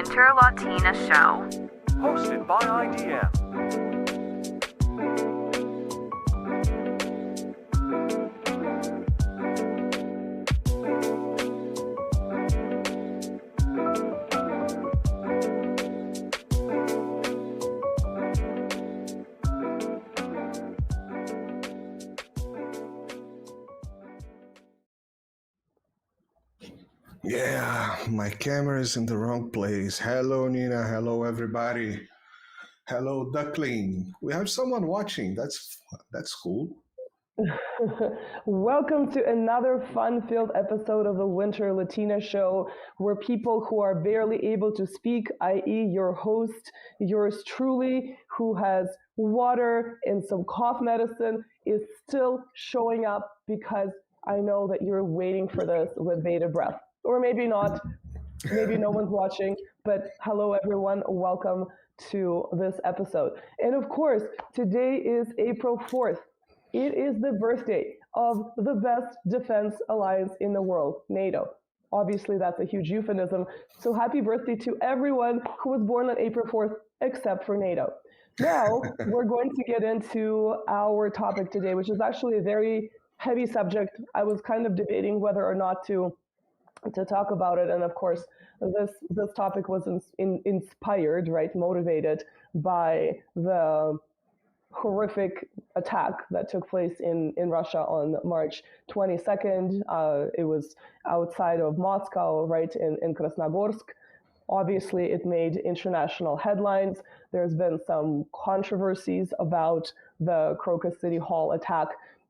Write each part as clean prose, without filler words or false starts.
Winter Latina Show. Hosted by IDM. Yeah, my camera is in the wrong place. Hello, Nina. Hello, everybody. Hello, Duckling. We have someone watching. That's cool. Welcome to another fun-filled episode of the Winter Latina Show, where people who are barely able to speak, i.e. your host, yours truly, who has water and some cough medicine, is still showing up because I know that you're waiting for this with bated breath. Or maybe not, maybe no one's watching, but hello everyone, welcome to this episode. And of course, today is April 4th. It is the birthday of the best defense alliance in the world, NATO. Obviously, that's a huge euphemism. So happy birthday to everyone who was born on April 4th, except for NATO. Now, we're going to get into our topic today, which is actually a very heavy subject. I was kind of debating whether or not to talk about it. And of course, this topic was inspired, right, motivated by the horrific attack that took place in Russia on March 22nd. It was outside of Moscow, right, in Krasnogorsk. Obviously, it made international headlines. There's been some controversies about the Crocus City Hall attack.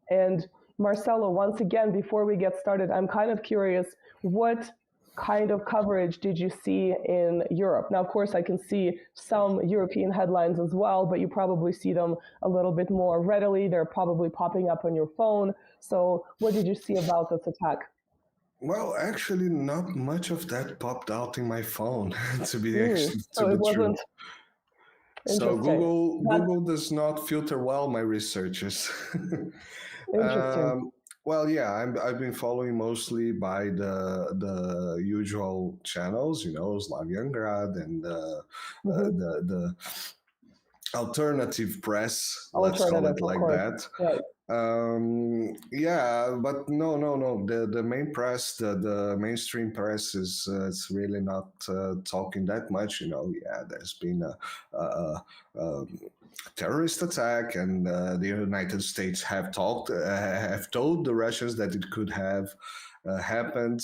And Marcelo, once again, before we get started, I'm kind of curious, what kind of coverage did you see in Europe? Now, of course, I can see some European headlines as well, but you probably see them a little bit more readily. They're probably popping up on your phone. So what did you see about this attack? Well, actually, not much of that popped out in my phone, to be So it wasn't true. So interesting. Google does not filter well my researches. Interesting. Well, yeah, I've been following mostly by the usual channels, Slaviangrad and the alternative press, let's call it like that. Right. Yeah, but no. The main press, the mainstream press is it's really not talking that much. Yeah, there's been a terrorist attack, and the United States have told the Russians that it could have happened,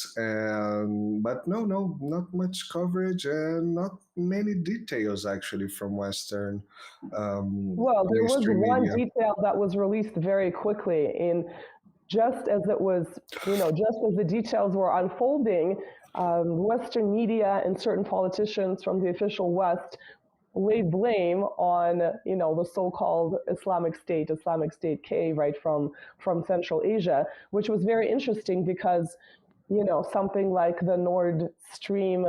but no, not much coverage and not many details actually from Western. Well, there was one media. detail that was released very quickly just as it was, just as the details were unfolding, Western media and certain politicians from the official West laid blame on, the so-called Islamic State K, right, from Central Asia, which was very interesting because, something like the Nord Stream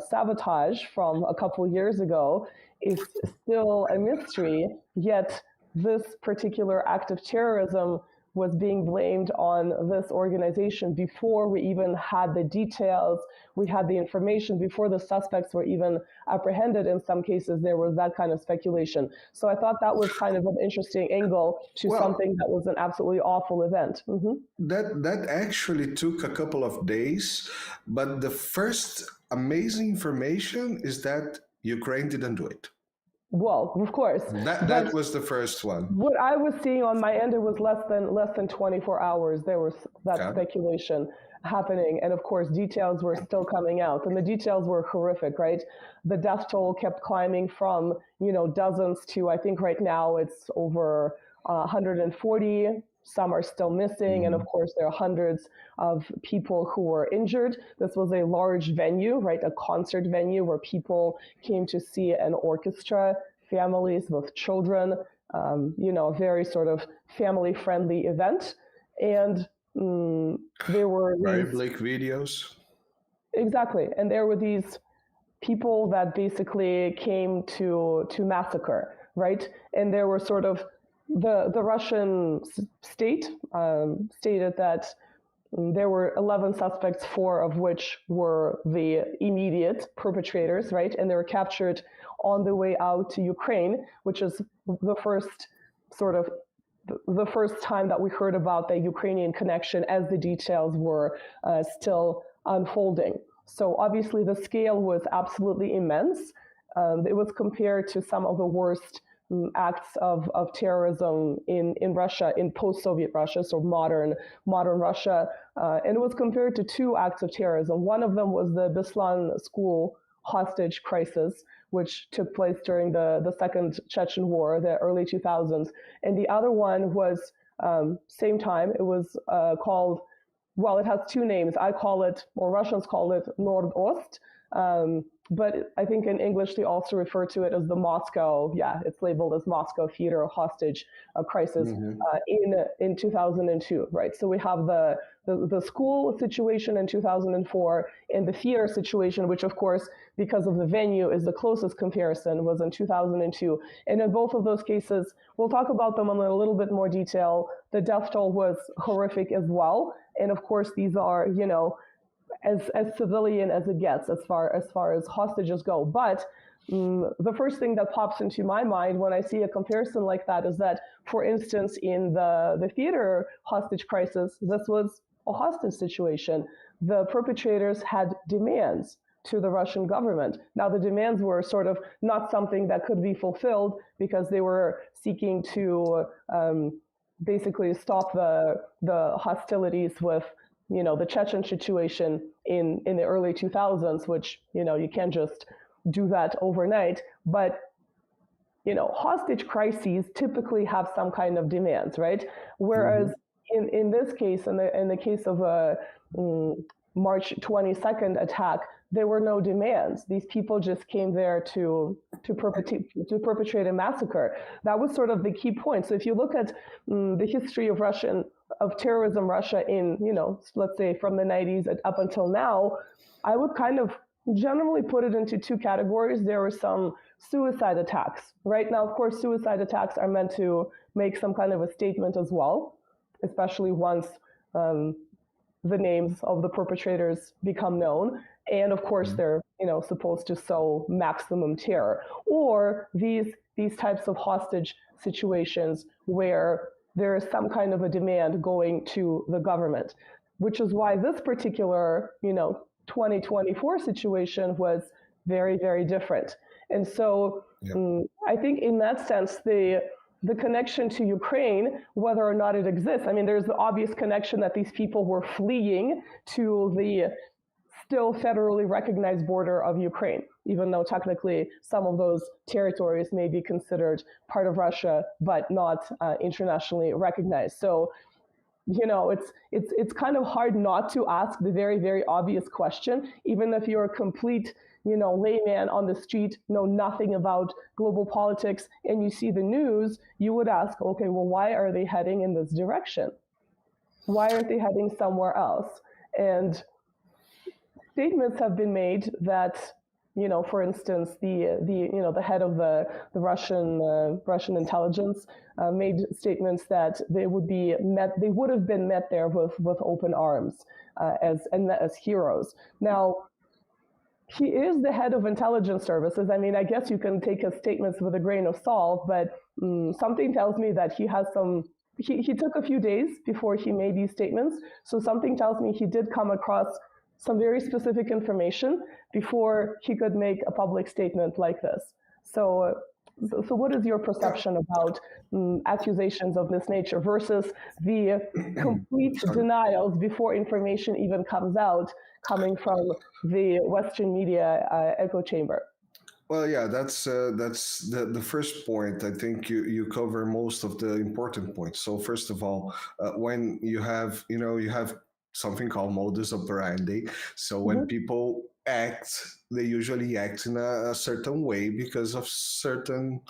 sabotage from a couple years ago is still a mystery, yet this particular act of terrorism was being blamed on this organization before we even had the details, we had the information, before the suspects were even apprehended. In some cases, there was that kind of speculation. So I thought that was kind of an interesting angle to something that was an absolutely awful event. That actually took a couple of days, but the first amazing information is that Ukraine didn't do it. Well, of course. That was the first one. What I was seeing on my end, it was less than 24 hours. There was that speculation happening, and of course, details were still coming out, and the details were horrific, right? The death toll kept climbing from dozens to, I think right now it's over 140. Some are still missing, and of course, there are hundreds of people who were injured. This was a large venue, right? A concert venue where people came to see an orchestra, families with children, a very sort of family-friendly event. And there were very bleak videos. Exactly, and there were these people that basically came to massacre, right? And there were sort of the Russian state stated that there were 11 suspects, 4 of which were the immediate perpetrators, right? And they were captured on the way out to Ukraine, which is the first time that we heard about the Ukrainian connection as the details were still unfolding. So obviously the scale was absolutely immense. It was compared to some of the worst acts of terrorism in Russia, in post-Soviet Russia, so modern Russia. And it was compared to 2 acts of terrorism. One of them was the Beslan school hostage crisis, which took place during the Second Chechen War, the early 2000s. And the other one was, same time, it was called, well, it has 2 names. I call it, or Russians call it Nord-Ost. But I think in English, they also refer to it as the Moscow, it's labeled as Moscow theater hostage crisis in 2002, right? So we have the school situation in 2004 and the theater situation, which of course, because of the venue is the closest comparison, was in 2002. And in both of those cases, we'll talk about them in a little bit more detail. The death toll was horrific as well. And of course, these are, as civilian as it gets as far as hostages go. But the first thing that pops into my mind when I see a comparison like that is that, for instance, in the theater hostage crisis, this was a hostage situation. The perpetrators had demands to the Russian government. Now, the demands were sort of not something that could be fulfilled because they were seeking to basically stop the hostilities with the Chechen situation in the early 2000s, which, you can't just do that overnight. But, hostage crises typically have some kind of demands, right? Whereas in this case, in the case of a March 22nd attack, there were no demands. These people just came there to perpetrate a massacre. That was sort of the key point. So if you look at the history of terrorism Russia in, let's say from the 90s up until now, I would kind of generally put it into 2 categories. There were some suicide attacks. Right now, of course, suicide attacks are meant to make some kind of a statement as well, especially once the names of the perpetrators become known. And of course, they're supposed to sow maximum terror. Or these types of hostage situations where there is some kind of a demand going to the government, which is why this particular 2024 situation was very, very different. And so I think in that sense, the connection to Ukraine, whether or not it exists, I mean, there's the obvious connection that these people were fleeing to the still federally recognized border of Ukraine, even though technically some of those territories may be considered part of Russia, but not internationally recognized. So, it's kind of hard not to ask the very, very obvious question, even if you're a complete, layman on the street, know nothing about global politics, and you see the news, you would ask, okay, well, why are they heading in this direction? Why aren't they heading somewhere else? And statements have been made that, for instance, the head of the Russian intelligence made statements that they would have been met there with open arms as heroes. Now, he is the head of intelligence services. I mean, I guess you can take his statements with a grain of salt, but something tells me that he has he took a few days before he made these statements. So something tells me he did come across some very specific information before he could make a public statement like this. So what is your perception about accusations of this nature versus the complete denials before information even comes out, coming from the Western media echo chamber? Well, yeah, that's the first point. I think you cover most of the important points. So first of all, when you have something called modus operandi. So when people act, they usually act in a certain way because of certain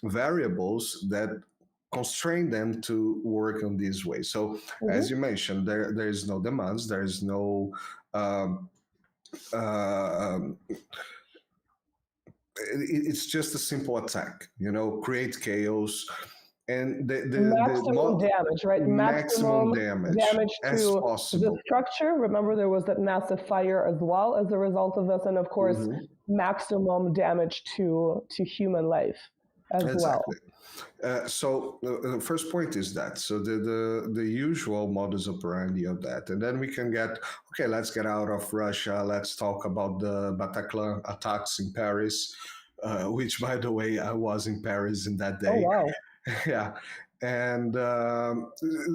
variables that constrain them to work on this way. So as you mentioned, there is no demands, there is no it's just a simple attack, create chaos, and maximum damage, right? Maximum damage as to possible. the structure. Remember, there was that massive fire as well as a result of this, and of course, maximum damage to human life as well. So the first point is that. So the usual modus operandi of that, and then we can get okay. Let's get out of Russia. Let's talk about the Bataclan attacks in Paris, which, by the way, I was in Paris in that day. Oh wow! Yeah, and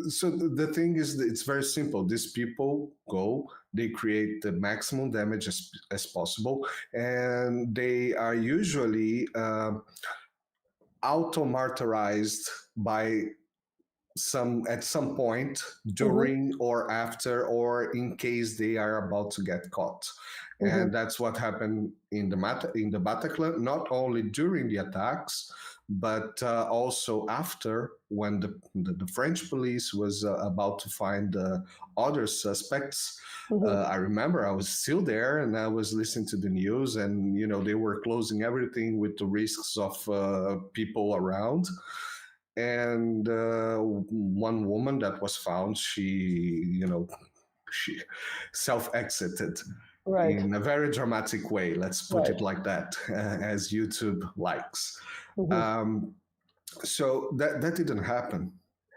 so the thing is, it's very simple. These people go. They create the maximum damage as possible, and they are usually auto-martyrized by at some point during or after, or in case they are about to get caught. And that's what happened in the Bataclan, not only during the attacks, but also after, when the French police was about to find other suspects. I remember I was still there and I was listening to the news, and they were closing everything with the risks of people around. And one woman that was found, she self-exited. Right. In a very dramatic way, let's put it like that, as YouTube likes. So that didn't happen,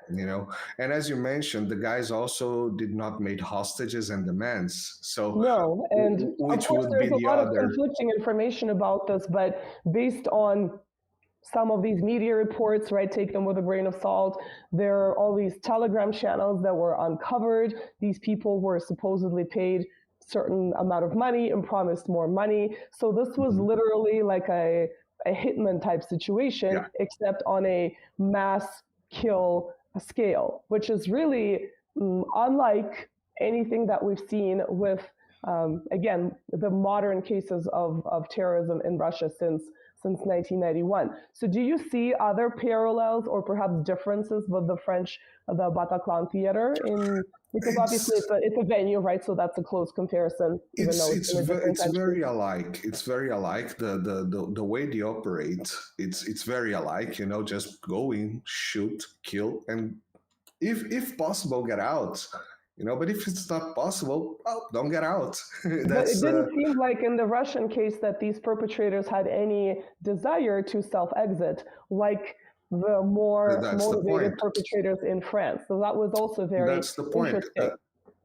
And as you mentioned, the guys also did not make hostages and demands. So no, and which of course would there's be a the lot other of conflicting information about this, but based on some of these media reports, right, take them with a grain of salt. There are all these Telegram channels that were uncovered. These people were supposedly paid certain amount of money and promised more money. So this was literally like a hitman type situation, except on a mass kill scale, which is really unlike anything that we've seen with, again, the modern cases of terrorism in Russia since 1991. So do you see other parallels or perhaps differences with the Bataclan theater because obviously it's a venue, right? So that's a close comparison. It's very alike. It's very alike. The way they operate, it's very alike. Just go in, shoot, kill, and if possible, get out. But if it's not possible, well, don't get out. But it didn't seem like in the Russian case that these perpetrators had any desire to self-exit, like the more motivated perpetrators in France. So that was also very interesting.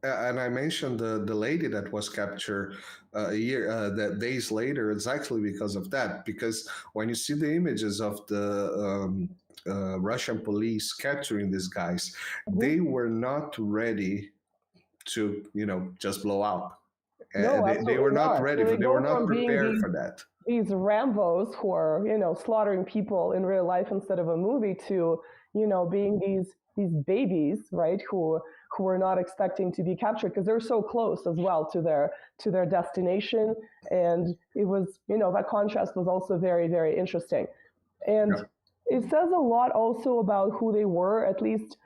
And I mentioned the lady that was captured days later, exactly because of that. Because when you see the images of the Russian police capturing these guys, they were not ready to just blow up. No, they were not ready. So they were not prepared for that. These Rambos who are slaughtering people in real life instead of a movie to being these babies, right, who were not expecting to be captured because they're so close as well to their destination. And it was that contrast was also very, very interesting. And it says a lot also about who they were, at least.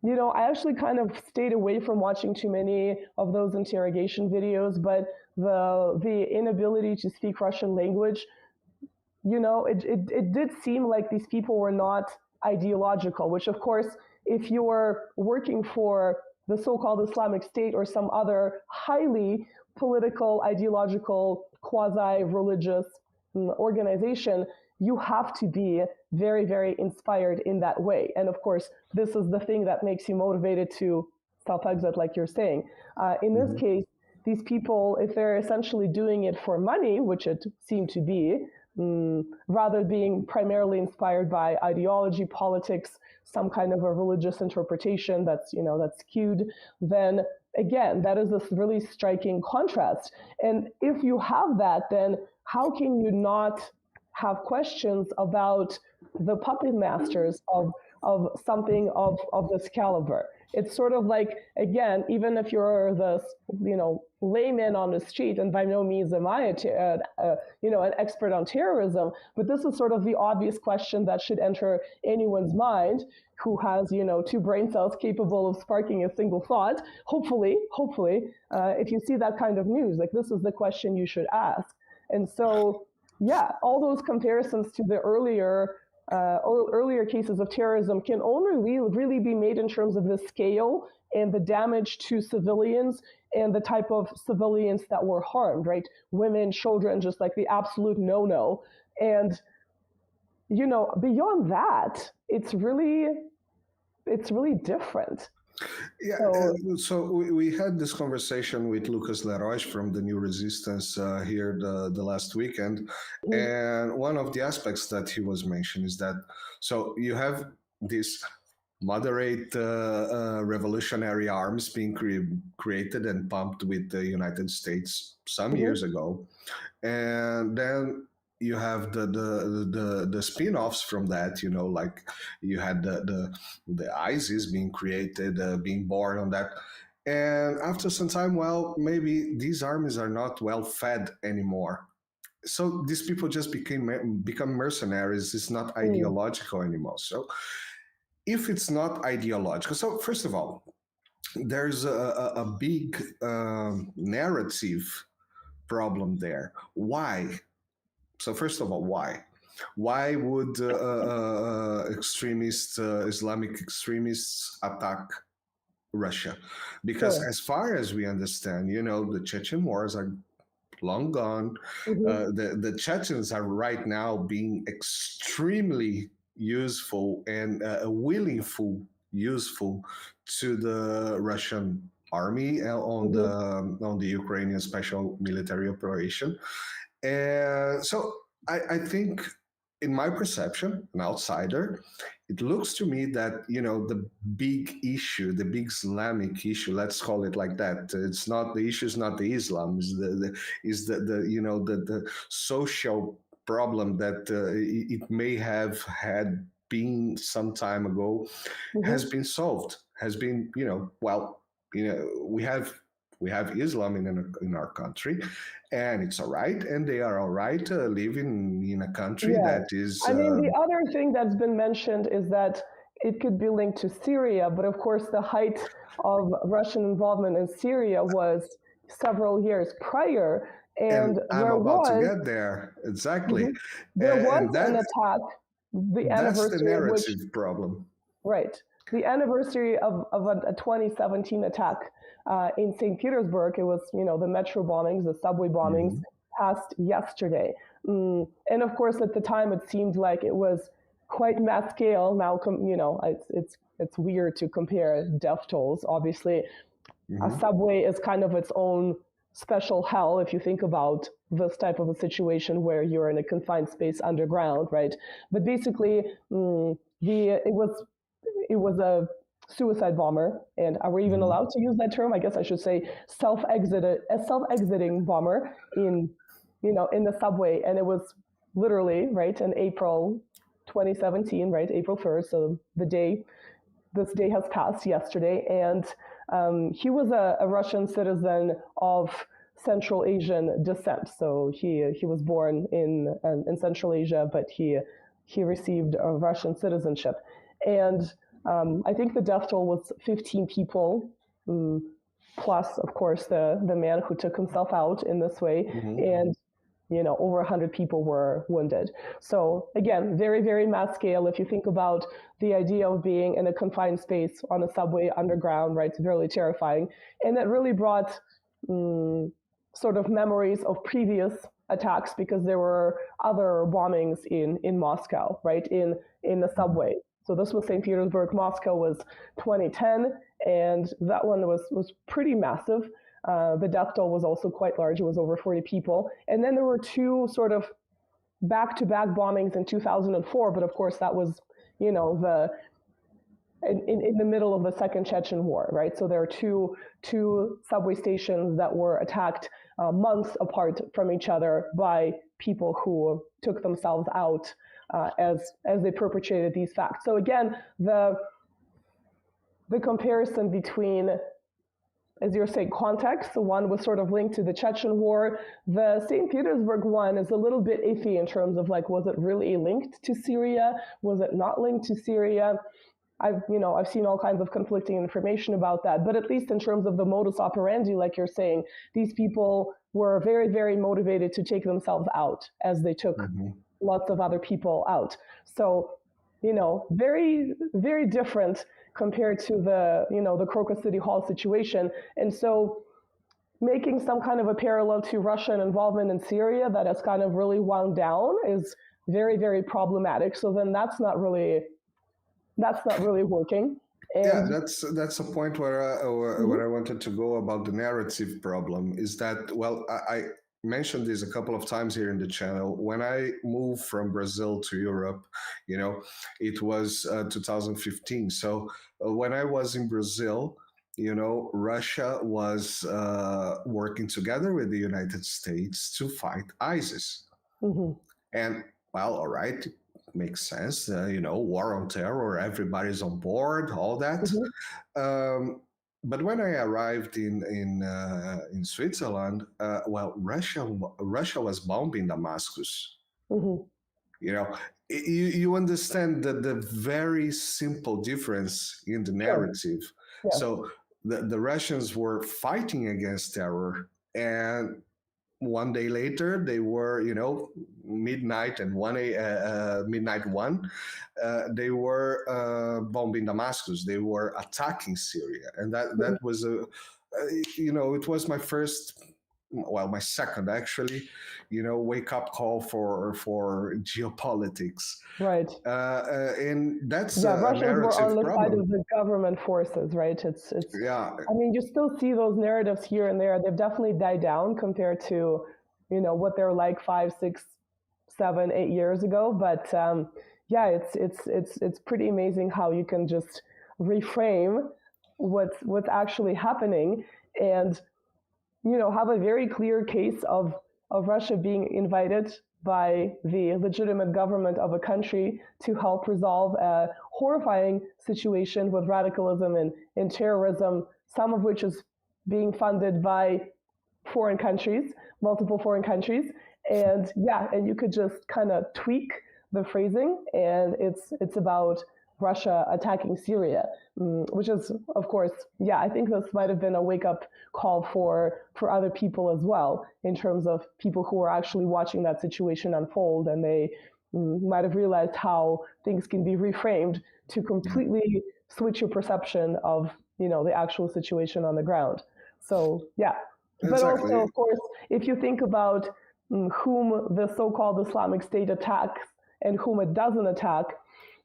I actually kind of stayed away from watching too many of those interrogation videos, but the inability to speak Russian language, it did seem like these people were not ideological, which of course, if you're working for the so-called Islamic State or some other highly political, ideological, quasi-religious organization, you have to be very, very inspired in that way. And of course, this is the thing that makes you motivated to self-exit, like you're saying. In this case, these people, if they're essentially doing it for money, which it seemed to be, rather being primarily inspired by ideology, politics, some kind of a religious interpretation that's skewed, then again, that is this really striking contrast. And if you have that, then how can you not have questions about the puppet masters of something of this caliber? It's sort of like, again, even if you're the layman on the street, and by no means am I an expert on terrorism, but this is sort of the obvious question that should enter anyone's mind who has two brain cells capable of sparking a single thought. Hopefully, if you see that kind of news, like this is the question you should ask. And so, yeah, all those comparisons to the earlier earlier cases of terrorism can only really be made in terms of the scale and the damage to civilians and the type of civilians that were harmed, right? Women, children, just like the absolute no-no. And, beyond that, it's really different. Yeah, so we had this conversation with Lucas Laroche from the New Resistance here the last weekend, and one of the aspects that he was mentioning is that, so you have this moderate revolutionary arms being created and pumped with the United States some years ago, and then you have the spin-offs from that, like you had the ISIS being created, being born on that. And after some time, well, maybe these armies are not well fed anymore. So these people just become mercenaries. It's not ideological anymore. So if it's not ideological, so first of all, there's a big narrative problem there. Why? So first of all, why? Why would Islamic extremists attack Russia? Because as far as we understand, the Chechen wars are long gone. The Chechens are right now being extremely useful and useful to the Russian army on the Ukrainian special military operation. And so I think, in my perception, an outsider, it looks to me that, the big issue, the big Islamic issue, let's call it like that. It's not, the issue is not the Islam, is the social problem that it may have had been some time ago, has been solved, has been, we have Islam in our country, and it's all right, and they are all right living in a country that is... I mean, the other thing that's been mentioned is that it could be linked to Syria, but of course the height of Russian involvement in Syria was several years prior, and I'm about to get there, exactly. There was an attack, the anniversary... That's the narrative problem. Right. The anniversary of a 2017 attack in St. Petersburg, it was, the metro bombings, the subway bombings, passed yesterday. And of course, at the time, it seemed like it was quite mass scale. Now, it's weird to compare death tolls. Obviously, a subway is kind of its own special hell if you think about this type of a situation where you're in a confined space underground, right? But basically, it was a suicide bomber, and are we even allowed to use that term? I guess I should say self-exiting bomber in the subway, and it was literally right in April 2017, right, April 1st. So this day has passed yesterday, and he was a Russian citizen of Central Asian descent. So he was born in Central Asia, but he received a Russian citizenship, and I think the death toll was 15 people, plus, of course, the man who took himself out in this way, and over 100 people were wounded. So again, very, very mass scale. If you think about the idea of being in a confined space on a subway underground, right, it's really terrifying, and that really brought sort of memories of previous attacks, because there were other bombings in Moscow, right, in the subway. So this was St. Petersburg. Moscow was 2010, and that one was pretty massive. The death toll was also quite large. It was over 40 people. And then there were two sort of back-to-back bombings in 2004, but of course that was, in the middle of the Second Chechen War, right? So there are two subway stations that were attacked months apart from each other by people who took themselves out as they perpetrated these facts. So again, the comparison between, as you're saying, context, the one was sort of linked to the Chechen War. The St. Petersburg one is a little bit iffy in terms of was it really linked to Syria? Was it not linked to Syria? I've seen all kinds of conflicting information about that, but at least in terms of the modus operandi, like you're saying, these people were very, very motivated to take themselves out as they took lots of other people out. So very, very different compared to the Crocus City Hall situation. And so making some kind of a parallel to Russian involvement in Syria that has kind of really wound down is very, very problematic. So then that's not really working. And yeah, that's a point where I wanted to go about the narrative problem. Is that, well, I mentioned this a couple of times here in the channel. When I moved from Brazil to Europe, it was 2015. So when I was in Brazil, Russia was working together with the United States to fight ISIS. Mm-hmm. And, well, all right, makes sense. War on terror, everybody's on board, all that. Mm-hmm. But when I arrived in Switzerland, Russia was bombing Damascus. Mm-hmm. You understand the very simple difference in the narrative. Yeah. So the Russians were fighting against terror, and one day later they were, midnight and midnight one, they were bombing Damascus. They were attacking Syria, and that was it was my first, my second actually, wake up call for geopolitics. Right. And that's Russians were on the problem. side of the government forces, right? It's yeah. I mean, you still see those narratives here and there. They've definitely died down compared to, what they're like 5, 6, 7, 8 years ago. But it's pretty amazing how you can just reframe what's actually happening and have a very clear case of Russia being invited by the legitimate government of a country to help resolve a horrifying situation with radicalism and terrorism, some of which is being funded by foreign countries, multiple foreign countries. And you could just kind of tweak the phrasing, and it's about Russia attacking Syria, which is, of course, I think this might have been a wake-up call for other people as well, in terms of people who are actually watching that situation unfold, and they might have realized how things can be reframed to completely switch your perception of, the actual situation on the ground. So, But exactly. also, of course, if you think about whom the so-called Islamic State attacks and whom it doesn't attack,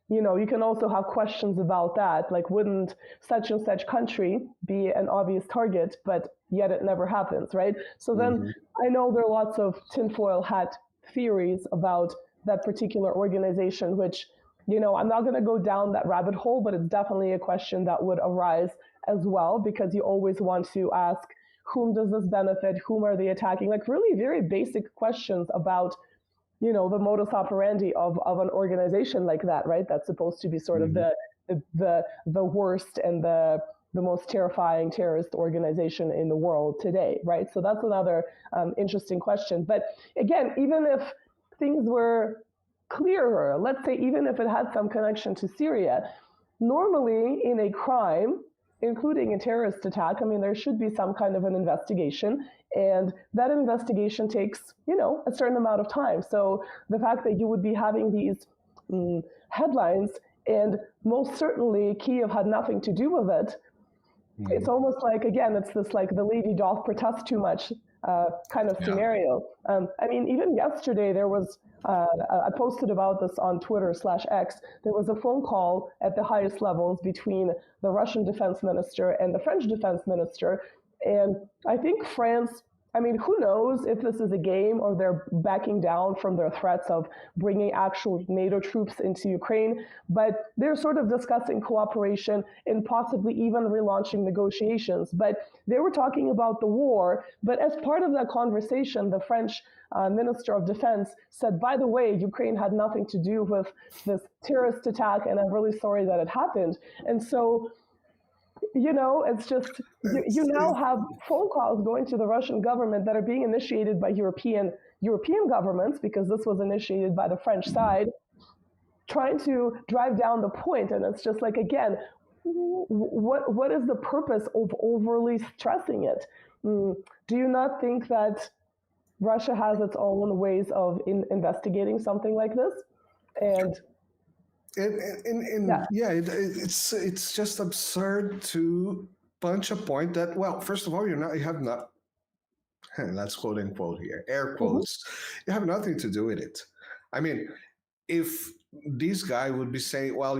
you can also have questions about that. Like, wouldn't such and such country be an obvious target, but yet it never happens, right? So then I know there are lots of tinfoil hat theories about that particular organization, which, I'm not going to go down that rabbit hole, but it's definitely a question that would arise as well, because you always want to ask, whom does this benefit? Whom are they attacking? Like, really very basic questions about the modus operandi of an organization like that, right? That's supposed to be sort of the worst and the most terrifying terrorist organization in the world today, right? So that's another interesting question. But again, even if things were clearer, let's say even if it had some connection to Syria, normally in a crime, including a terrorist attack, there should be some kind of an investigation, and that investigation takes, a certain amount of time. So the fact that you would be having these headlines, and most certainly Kiev had nothing to do with it, it's almost like, again, it's this like the lady doth protest too much kind of scenario. Even yesterday there was, I posted about this on Twitter/X, there was a phone call at the highest levels between the Russian defense minister and the French defense minister. And I think France, who knows if this is a game or they're backing down from their threats of bringing actual NATO troops into Ukraine, but they're sort of discussing cooperation and possibly even relaunching negotiations. But they were talking about the war, but as part of that conversation, the French Minister of Defense said, by the way, Ukraine had nothing to do with this terrorist attack, and I'm really sorry that it happened. And so, it's just, you now have phone calls going to the Russian government that are being initiated by European governments, because this was initiated by the French side, trying to drive down the point. And it's just like, again, what is the purpose of overly stressing it? Do you not think that Russia has its own ways of investigating something like this? And It's just absurd to punch a point that, well, first of all, you have not, let's quote unquote here, air quotes, you have nothing to do with it. I mean, if this guy would be saying, well,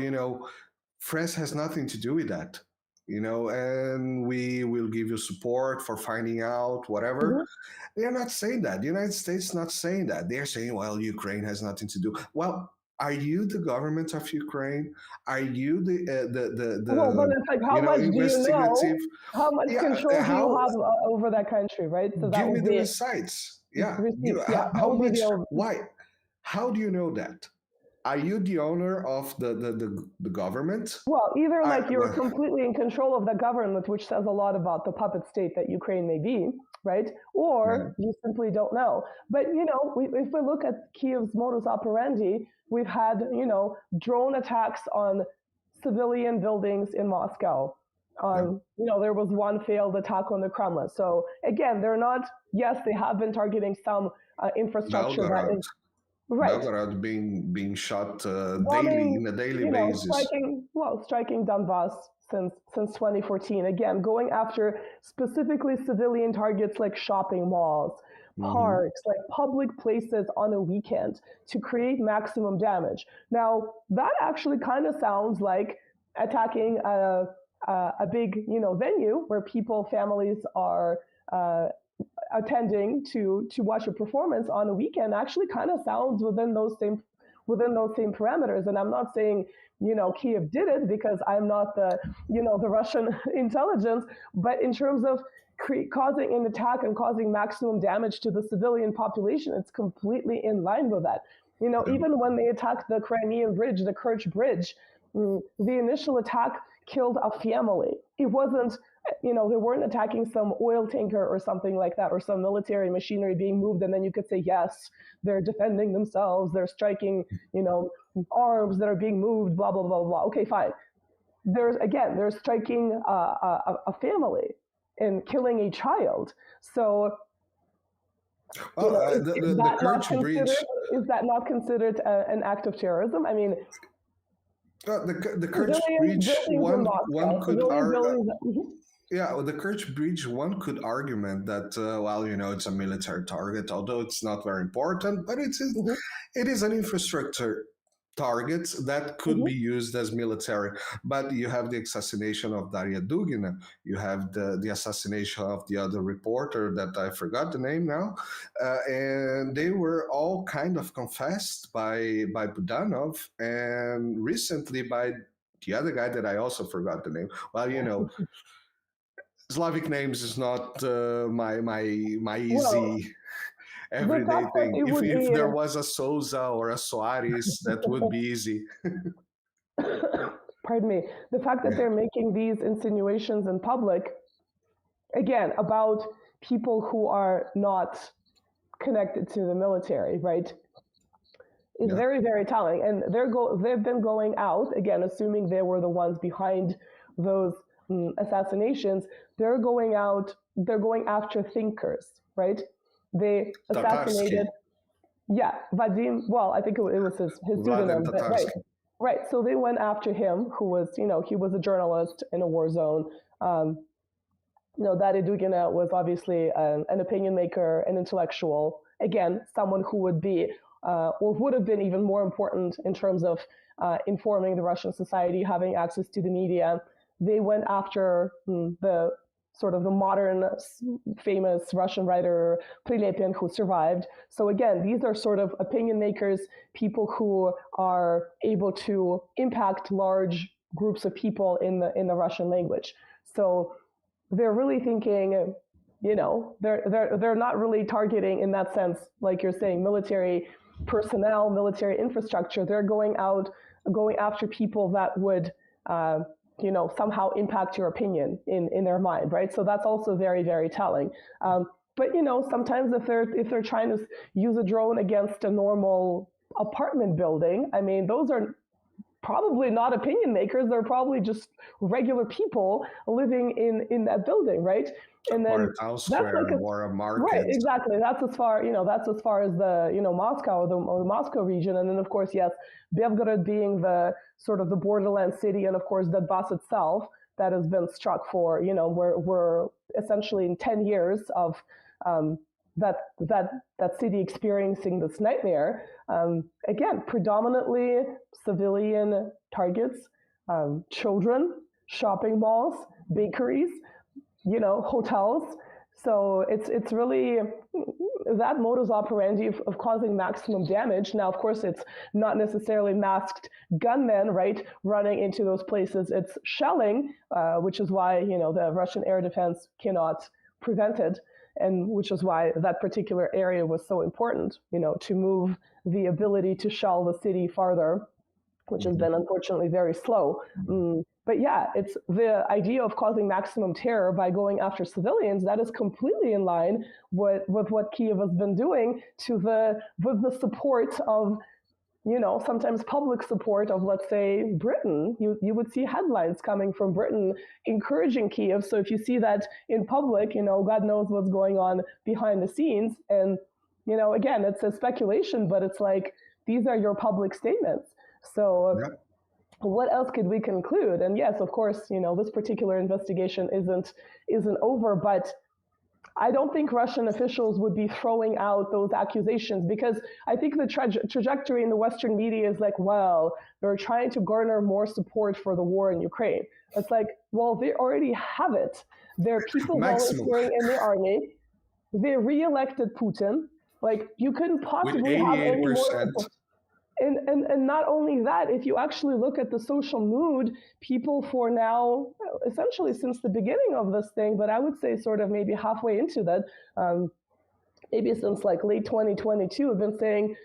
France has nothing to do with that, and we will give you support for finding out whatever. They're not saying that. The United States is not saying that. They're saying, well, Ukraine has nothing to do. Well, are you the government of Ukraine? Are you well, but it's like, how much investigative? Do you know? How much control do you have over that country, right? So that give me would the be receipts. Yeah. how much? Why? How do you know that? Are you the owner of the government? Well, either like you're completely in control of the government, which says a lot about the puppet state that Ukraine may be, right? Or you simply don't know. But, if we look at Kiev's modus operandi, we've had, drone attacks on civilian buildings in Moscow. There was one failed attack on the Kremlin. So again, they have been targeting some infrastructure that is... Right. Belgorod being shot daily, in a daily basis. Striking Donbass since 2014. Again, going after specifically civilian targets like shopping malls, parks, like public places on a weekend to create maximum damage. Now, that actually kind of sounds like attacking a big, venue where families are attending to watch a performance on a weekend. Actually kind of sounds within those same parameters. And I'm not saying, Kiev did it, because I'm not the Russian intelligence, but in terms of causing an attack and causing maximum damage to the civilian population, it's completely in line with that. Even when they attacked the Crimean bridge, the Kerch bridge, the initial attack killed a family. It wasn't, they weren't attacking some oil tanker or something like that, or some military machinery being moved, and then you could say, yes, they're defending themselves, they're striking, arms that are being moved, blah, blah, blah, blah. Okay, fine. They're striking a family and killing a child. So, is that not considered an act of terrorism? I mean, the Kerch Bridge, one could argue. Yeah, the Kerch Bridge, one could argument that, it's a military target, although it's not very important, but it is an infrastructure target that could be used as military. But you have the assassination of Daria Dugina, you have the assassination of the other reporter that I forgot the name now, and they were all kind of confessed by Budanov, and recently by the other guy that I also forgot the name. Well, Slavic names is not my easy everyday thing. If there was a Souza or a Soares, that would be easy. Pardon me. The fact that they're making these insinuations in public, again, about people who are not connected to the military, right, is very, very telling. And they've been going out, again, assuming they were the ones behind those assassinations, they're going after thinkers, right? They assassinated, Vadim, well, I think it was his pseudonym, right. So they went after him, who was, he was a journalist in a war zone. Daria Dugina was obviously an opinion maker, an intellectual, again, someone who would be, or would have been even more important in terms of informing the Russian society, having access to the media. They went after the modern famous Russian writer Prilepin, who survived. So again, these are sort of opinion makers, people who are able to impact large groups of people in the Russian language. So they're really thinking, they're not really targeting, in that sense, like you're saying, military personnel, military infrastructure. They're going after people that would somehow impact your opinion in their mind, right? So that's also very, very telling. But sometimes if they're trying to use a drone against a normal apartment building, I mean, those are probably not opinion makers. They're probably just regular people living in that building, right? And then or a town square, or a market. Right, exactly. That's as far, that's as far as the, Moscow or the Moscow region. And then, of course, yes, Belgorod being the sort of the borderland city, and of course, Donbass itself, that has been struck for, we're essentially in 10 years of that city experiencing this nightmare. Again, predominantly civilian targets, children, shopping malls, bakeries, hotels. So it's really that modus operandi of causing maximum damage. Now, of course, it's not necessarily masked gunmen, right, running into those places. It's shelling, which is why, the Russian air defense cannot prevent it, and which is why that particular area was so important, to move the ability to shell the city farther, which has been unfortunately very slow. But yeah, it's the idea of causing maximum terror by going after civilians that is completely in line with what Kiev has been doing with the support of, sometimes public support of, let's say, Britain. You would see headlines coming from Britain encouraging Kiev. So if you see that in public, God knows what's going on behind the scenes. And, again, it's a speculation, but it's like, these are your public statements. So what else could we conclude? And yes, of course, this particular investigation isn't over, but I don't think Russian officials would be throwing out those accusations, because I think the trajectory in the Western media is like, well, they're trying to garner more support for the war in Ukraine. It's like, well, they already have it. There are people volunteering in the army. They re-elected Putin. Like, you couldn't possibly have any more. And not only that, if you actually look at the social mood, people for now, essentially since the beginning of this thing, but I would say sort of maybe halfway into that, maybe since like late 2022, have been saying,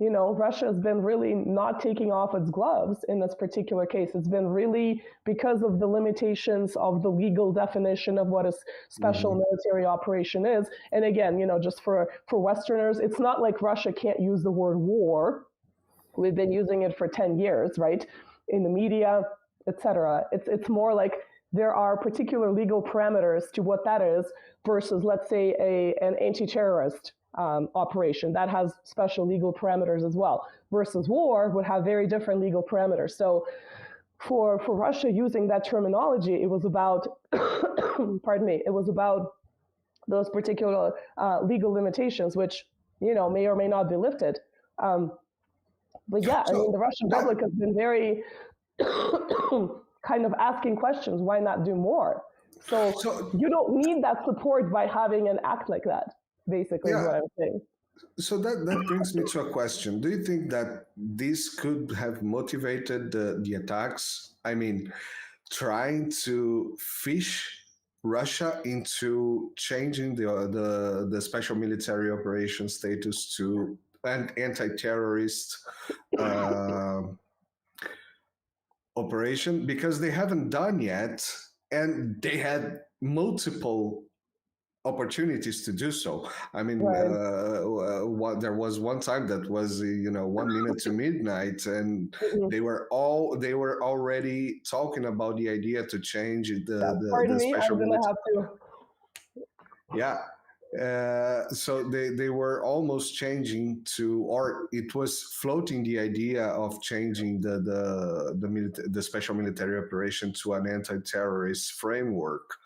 Russia has been really not taking off its gloves in this particular case. It's been really because of the limitations of the legal definition of what a special military operation is. And again, just for Westerners, it's not like Russia can't use the word war. We've been using it for 10 years, right? In the media, etc. It's more like there are particular legal parameters to what that is versus, let's say, an anti-terrorist operation that has special legal parameters as well. Versus war would have very different legal parameters. So for Russia using that terminology, it was about, pardon me, it was about those particular legal limitations, which, may or may not be lifted. But yeah, I mean, the Russian public has been very kind of asking questions, why not do more? So you don't need that support by having an act like that, basically, is what I'm saying. So that brings me to a question. Do you think that this could have motivated the attacks? I mean, trying to fish Russia into changing the special military operation status to an anti-terrorist operation, because they haven't done yet, and they had multiple opportunities to do so. I mean, there was one time that was 1 minute to midnight, and they were already talking about the idea to change the special military. So they were almost changing to, or it was floating the idea of changing the special military operation to an anti-terrorist framework.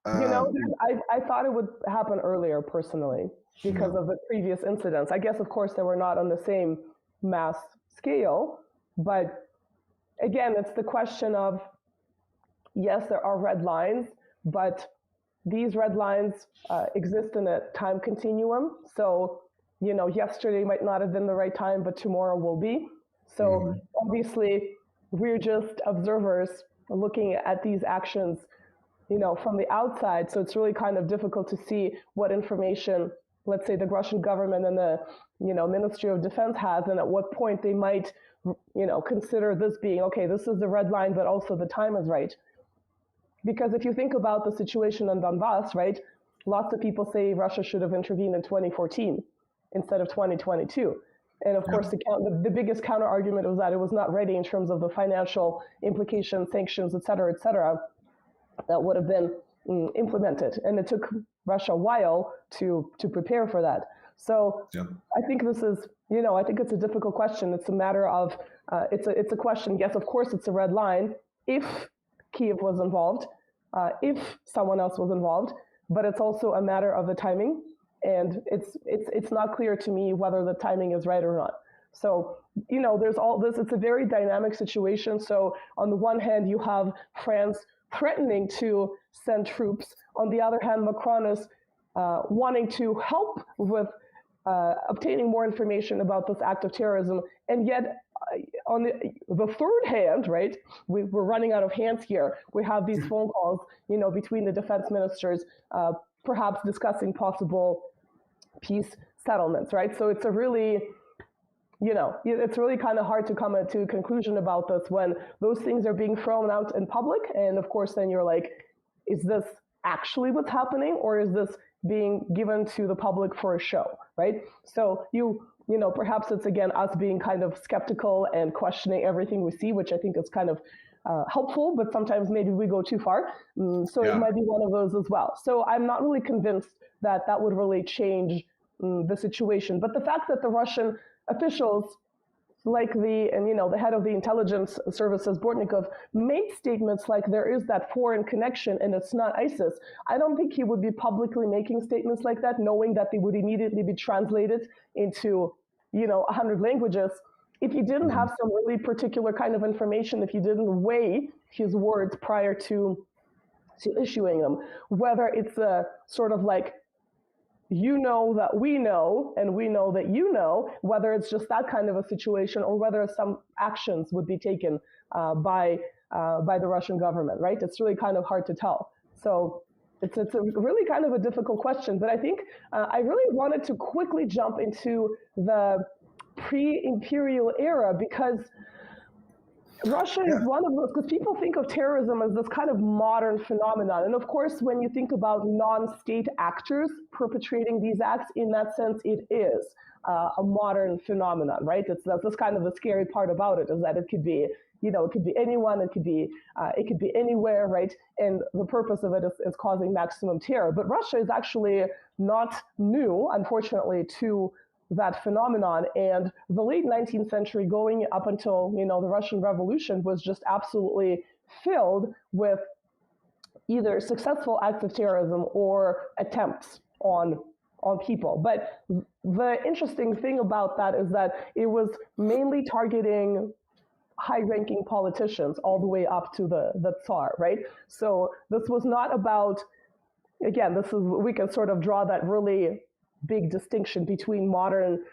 I thought it would happen earlier, personally, because of the previous incidents. I guess, of course, they were not on the same mass scale, but again, it's the question of, yes, there are red lines, but these red lines exist in a time continuum. So, yesterday might not have been the right time, but tomorrow will be. So obviously, we're just observers looking at these actions, from the outside. So it's really kind of difficult to see what information, let's say, the Russian government and the, Ministry of Defense has, and at what point they might, consider this being, okay, this is the red line, but also the time is right. Because if you think about the situation in Donbass, right, lots of people say Russia should have intervened in 2014 instead of 2022. And of course, the biggest counter argument was that it was not ready in terms of the financial implications, sanctions, et cetera, that would have been implemented. And it took Russia a while to prepare for that. So I think this is, I think it's a difficult question. It's a matter of, it's a question, yes, of course, it's a red line if Kiev was involved, if someone else was involved, but it's also a matter of the timing. And it's not clear to me whether the timing is right or not. So, there's all this, it's a very dynamic situation. So on the one hand, you have France threatening to send troops. On the other hand, Macron is wanting to help with obtaining more information about this act of terrorism. And yet, on the third hand, right, we're running out of hands here. We have these phone calls, between the defense ministers, perhaps discussing possible peace settlements, right? So it's a really, it's really kind of hard to come to a conclusion about this when those things are being thrown out in public. And of course, then you're like, is this actually what's happening, or is this being given to the public for a show, right? So perhaps it's again us being kind of skeptical and questioning everything we see, which I think is kind of helpful, but sometimes maybe we go too far. So it might be one of those as well. So I'm not really convinced that would really change the situation. But the fact that the Russian officials, like the head of the intelligence services, Bortnikov, made statements like there is that foreign connection and it's not ISIS. I don't think he would be publicly making statements like that, knowing that they would immediately be translated into 100 languages. If he didn't have some really particular kind of information, if he didn't weigh his words prior to issuing them, whether it's a sort of like, that we know, and we know that whether it's just that kind of a situation or whether some actions would be taken by the Russian government, right? It's really kind of hard to tell. So it's a really kind of a difficult question. But I think I really wanted to quickly jump into the pre-imperial era, because Russia is one of those, because people think of terrorism as this kind of modern phenomenon. And of course, when you think about non-state actors perpetrating these acts, in that sense, it is a modern phenomenon, right? That's kind of the scary part about it, is that it could be, it could be anyone, it could be anywhere, right? And the purpose of it is causing maximum terror. But Russia is actually not new, unfortunately, to that phenomenon. And the late 19th century going up until, the Russian Revolution was just absolutely filled with either successful acts of terrorism or attempts on people. But the interesting thing about that is that it was mainly targeting high-ranking politicians all the way up to the Tsar, right? So this was not about, again, we can sort of draw that really big distinction between modern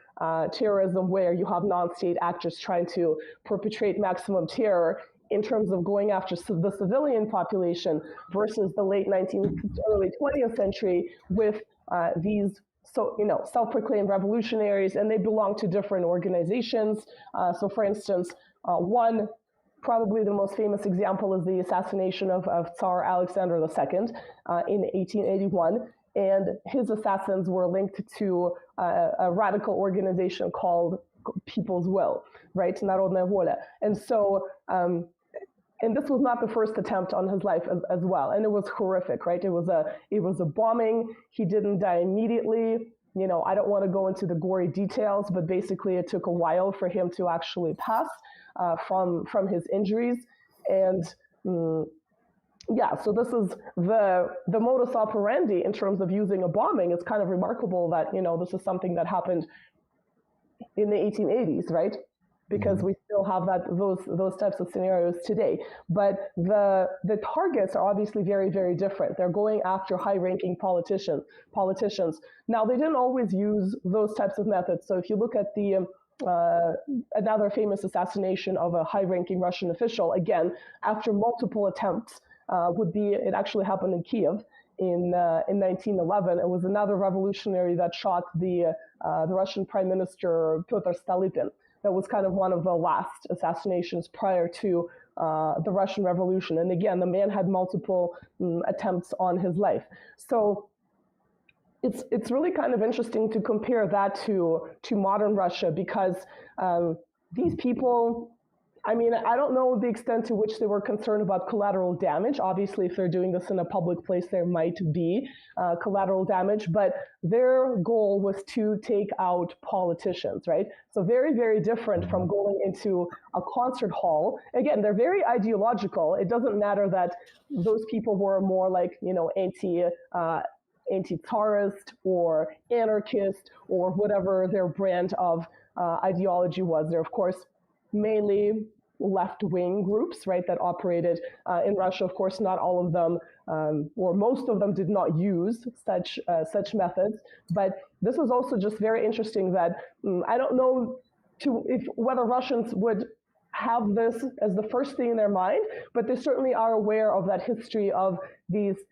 terrorism, where you have non-state actors trying to perpetrate maximum terror in terms of going after the civilian population, versus the late 19th, early 20th century with these self-proclaimed revolutionaries, and they belong to different organizations. So for instance, one, probably the most famous example, is the assassination of Tsar Alexander II in 1881. And his assassins were linked to a radical organization called People's Will, right? Народная воля. And so, and this was not the first attempt on his life as well. And it was horrific, right? It was a bombing. He didn't die immediately. I don't want to go into the gory details, but basically it took a while for him to actually pass from his injuries. And so this is the modus operandi in terms of using a bombing. It's kind of remarkable that, this is something that happened in the 1880s, right? Because we still have those types of scenarios today. But the targets are obviously very, very different. They're going after high-ranking politicians. Now, they didn't always use those types of methods. So if you look at another famous assassination of a high-ranking Russian official, again, after multiple attempts, it actually happened in Kiev in 1911. It was another revolutionary that shot the Russian Prime Minister Pyotr Stolypin. That was kind of one of the last assassinations prior to the Russian Revolution. And again, the man had multiple attempts on his life. So it's really kind of interesting to compare that to modern Russia, because these people, I mean, I don't know the extent to which they were concerned about collateral damage. Obviously, if they're doing this in a public place, there might be collateral damage, but their goal was to take out politicians, right? So very, very different from going into a concert hall. Again, they're very ideological. It doesn't matter that those people were more like, anti-Tsarist or anarchist or whatever their brand of ideology was. They're, of course, mainly left-wing groups, right, that operated in Russia. Of course, not all of them, or most of them, did not use such methods. But this is also just very interesting that I don't know whether Russians would have this as the first thing in their mind, but they certainly are aware of that history of these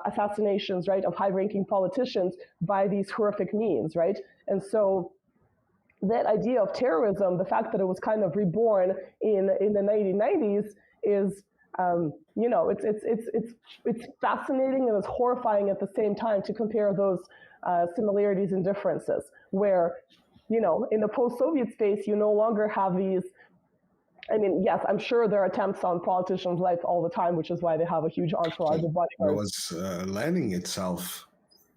assassinations, right, of high-ranking politicians by these horrific means, right? And so that idea of terrorism, the fact that it was kind of reborn in the 1990s, is it's fascinating and it's horrifying at the same time to compare those similarities and differences. Where, in the post-Soviet space, you no longer have these. I mean, yes, I'm sure there are attempts on politicians' life all the time, which is why they have a huge entourage of bodyguards. There was Lenin itself.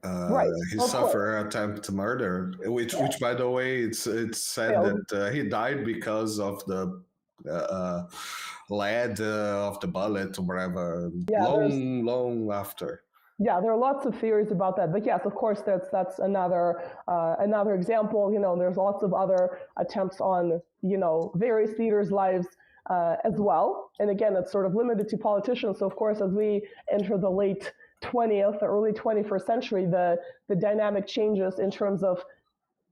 Right. He suffered an attempt to murder, which by the way, it's said that he died because of the lead of the bullet or whatever. Yeah, long after. Yeah, there are lots of theories about that, but yes, of course, that's another example. There's lots of other attempts on various leaders' lives as well. And again, it's sort of limited to politicians. So of course, as we enter the late 20th or early 21st century, the dynamic changes in terms of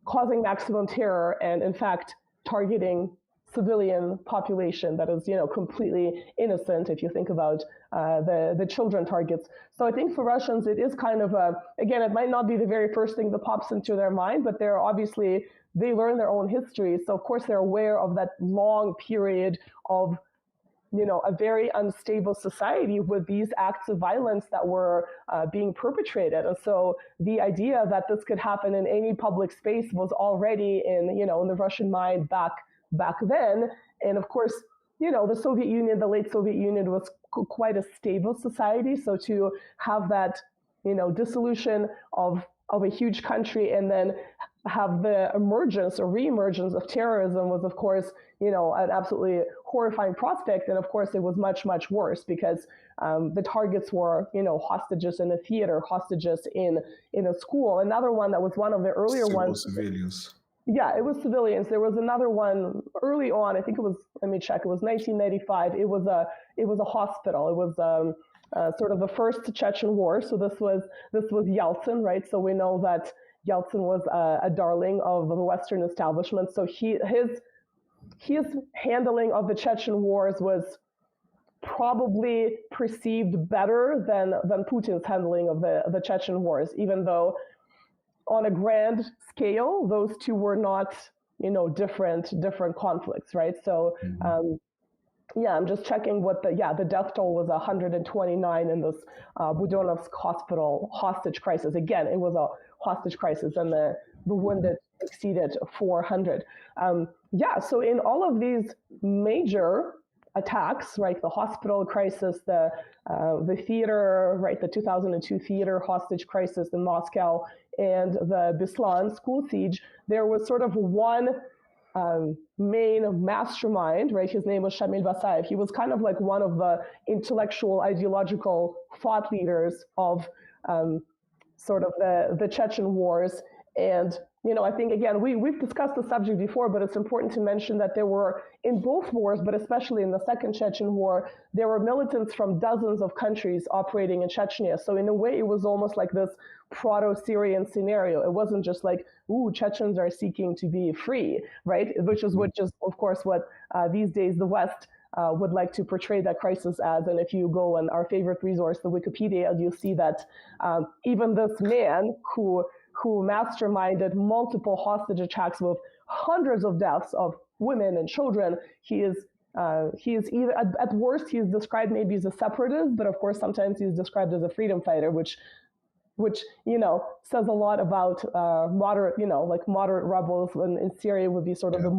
causing maximum terror and, in fact, targeting civilian population that is, completely innocent if you think about the children targets. So I think for Russians, it is kind of again, it might not be the very first thing that pops into their mind, but they learn their own history. So of course, they're aware of that long period of a very unstable society with these acts of violence that were being perpetrated. And so the idea that this could happen in any public space was already in the Russian mind back then. And of course, the Soviet Union, the late Soviet Union, was quite a stable society. So to have that, dissolution of a huge country and then have the emergence or reemergence of terrorism was, of course, an absolutely horrifying prospect. And of course, it was much, much worse because the targets were, hostages in a theater, hostages in a school. Another one that was one of the earlier ones. Civilians. Yeah, it was civilians. There was another one early on. I think it was. Let me check. It was 1995. It was a hospital. It was sort of the first Chechen war. So this was Yeltsin, right? So we know that Yeltsin was a darling of the Western establishment. So his handling of the Chechen wars was probably perceived better than Putin's handling of the Chechen wars, even though on a grand scale, those two were not, different conflicts, right? So, I'm just checking what the death toll was 129 in this Budonovsk hospital hostage crisis. Again, it was a hostage crisis, and the wounded exceeded 400. So in all of these major attacks, right, the hospital crisis, the theater, right, the 2002 theater hostage crisis in Moscow, and the Beslan school siege, there was sort of one main mastermind, right? His name was Shamil Basayev. He was kind of like one of the intellectual, ideological thought leaders of sort of the Chechen wars. And, I think, again, we've discussed the subject before, but it's important to mention that there were, in both wars, but especially in the Second Chechen War, there were militants from dozens of countries operating in Chechnya. So in a way, it was almost like this proto-Syrian scenario. It wasn't just like, Chechens are seeking to be free, right? Which is of course, what these days the West would like to portray that crisis as. And if you go on our favorite resource, the Wikipedia, you'll see that even this man who masterminded multiple hostage attacks with hundreds of deaths of women and children, he is either, at worst, he is described maybe as a separatist, but of course, sometimes he's described as a freedom fighter, which which, says a lot about moderate, like moderate rebels in Syria would be sort of the